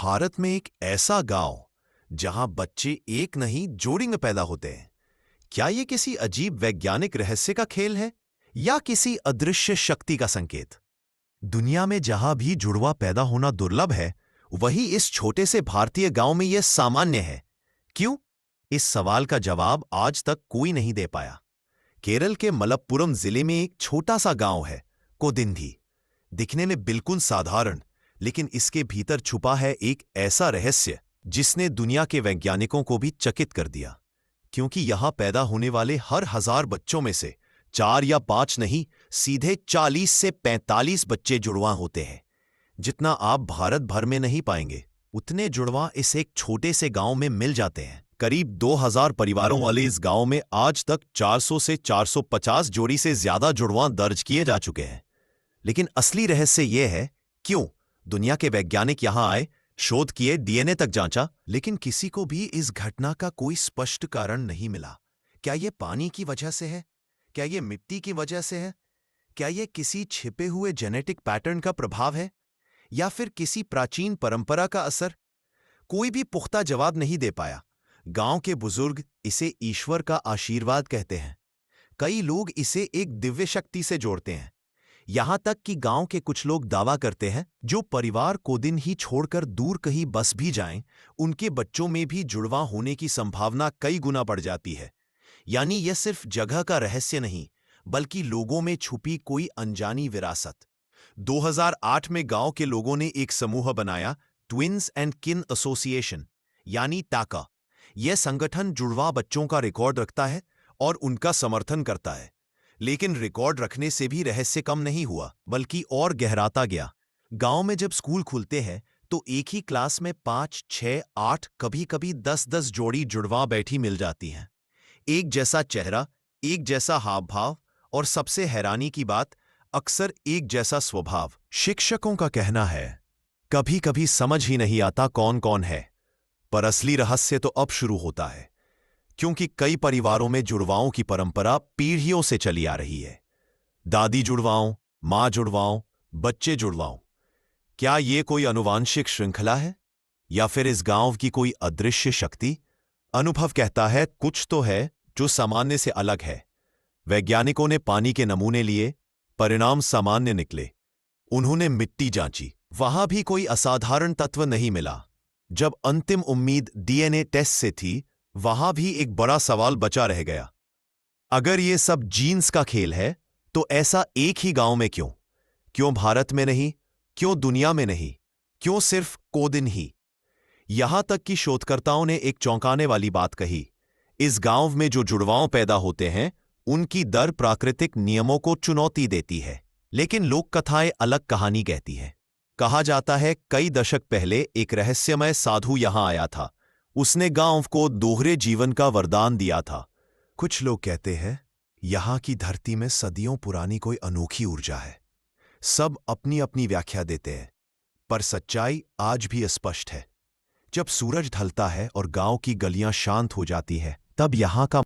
भारत में एक ऐसा गांव जहां बच्चे एक नहीं जोड़ी में पैदा होते हैं। क्या ये किसी अजीब वैज्ञानिक रहस्य का खेल है या किसी अदृश्य शक्ति का संकेत? दुनिया में जहां भी जुड़वा पैदा होना दुर्लभ है, वही इस छोटे से भारतीय गांव में यह सामान्य है। क्यों? इस सवाल का जवाब आज तक कोई नहीं दे पाया। केरल के मलप्पुरम जिले में एक छोटा सा गांव है, कोदिंधी। दिखने में बिल्कुल साधारण, लेकिन इसके भीतर छुपा है एक ऐसा रहस्य जिसने दुनिया के वैज्ञानिकों को भी चकित कर दिया। क्योंकि यहां पैदा होने वाले हर 1000 बच्चों में से 4 या 5 नहीं, सीधे 40 से 45 बच्चे जुड़वा होते हैं। जितना आप भारत भर में नहीं पाएंगे, उतने जुड़वा इस एक छोटे से गांव में मिल जाते हैं। करीब 2000 परिवारों वाले इस गांव में आज तक 400 से 450 जोड़ी से ज्यादा जुड़वा दर्ज किए जा चुके हैं। लेकिन असली रहस्य यह है, क्यों दुनिया के वैज्ञानिक यहां आए, शोध किए, डीएनए तक जांचा, लेकिन किसी को भी इस घटना का कोई स्पष्ट कारण नहीं मिला। क्या यह पानी की वजह से है? क्या यह मिट्टी की वजह से है? क्या यह किसी छिपे हुए जेनेटिक पैटर्न का प्रभाव है या फिर किसी प्राचीन परंपरा का असर? कोई भी पुख्ता जवाब नहीं दे पाया। गांव के बुजुर्ग इसे ईश्वर का आशीर्वाद कहते हैं। कई लोग इसे एक दिव्य शक्ति से जोड़ते हैं। यहां तक कि गांव के कुछ लोग दावा करते हैं, जो परिवार को दिन ही छोड़कर दूर कहीं बस भी जाएं, उनके बच्चों में भी जुड़वा होने की संभावना कई गुना बढ़ जाती है। यानी यह सिर्फ जगह का रहस्य नहीं, बल्कि लोगों में छुपी कोई अनजानी विरासत। 2008 में गांव के लोगों ने एक समूह बनाया, ट्विन्स एंड किन एसोसिएशन, यानी टाका। यह संगठन जुड़वा बच्चों का रिकॉर्ड रखता है और उनका समर्थन करता है। लेकिन रिकॉर्ड रखने से भी रहस्य कम नहीं हुआ, बल्कि और गहराता गया। गांव में जब स्कूल खुलते हैं तो एक ही क्लास में 5, 6, 8, कभी-कभी 10-10 जोड़ी जुड़वा बैठी मिल जाती हैं। एक जैसा चेहरा, एक जैसा हाव भाव और सबसे हैरानी की बात, अक्सर एक जैसा स्वभाव। शिक्षकों का कहना है, कभी-कभी समझ ही नहीं आता कौन कौन है। पर असली रहस्य तो अब शुरू होता है, क्योंकि कई परिवारों में जुड़वाओं की परंपरा पीढ़ियों से चली आ रही है। दादी जुड़वाओं, मां जुड़वाओं, बच्चे जुड़वाओं। क्या ये कोई आनुवांशिक श्रृंखला है या फिर इस गांव की कोई अदृश्य शक्ति? अनुभव कहता है कुछ तो है जो सामान्य से अलग है। वैज्ञानिकों ने पानी के नमूने लिए, परिणाम सामान्य निकले। उन्होंने मिट्टी जांची, वहां भी कोई असाधारण तत्व नहीं मिला। जब अंतिम उम्मीद डीएनए टेस्ट से थी, वहां भी एक बड़ा सवाल बचा रह गया। अगर यह सब जीन्स का खेल है, तो ऐसा एक ही गांव में क्यों? क्यों भारत में नहीं? क्यों दुनिया में नहीं? क्यों सिर्फ कोदिन ही? यहां तक कि शोधकर्ताओं ने एक चौंकाने वाली बात कही, इस गांव में जो जुड़वाओं पैदा होते हैं, उनकी दर प्राकृतिक नियमों को चुनौती देती है। लेकिन लोक कथाएं अलग कहानी कहती हैं। कहा जाता है कई दशक पहले एक रहस्यमय साधु यहां आया था। उसने गांव को दोहरे जीवन का वरदान दिया था। कुछ लोग कहते हैं यहां की धरती में सदियों पुरानी कोई अनोखी ऊर्जा है। सब अपनी अपनी व्याख्या देते हैं, पर सच्चाई आज भी स्पष्ट है। जब सूरज ढलता है और गांव की गलियां शांत हो जाती हैं, तब यहां का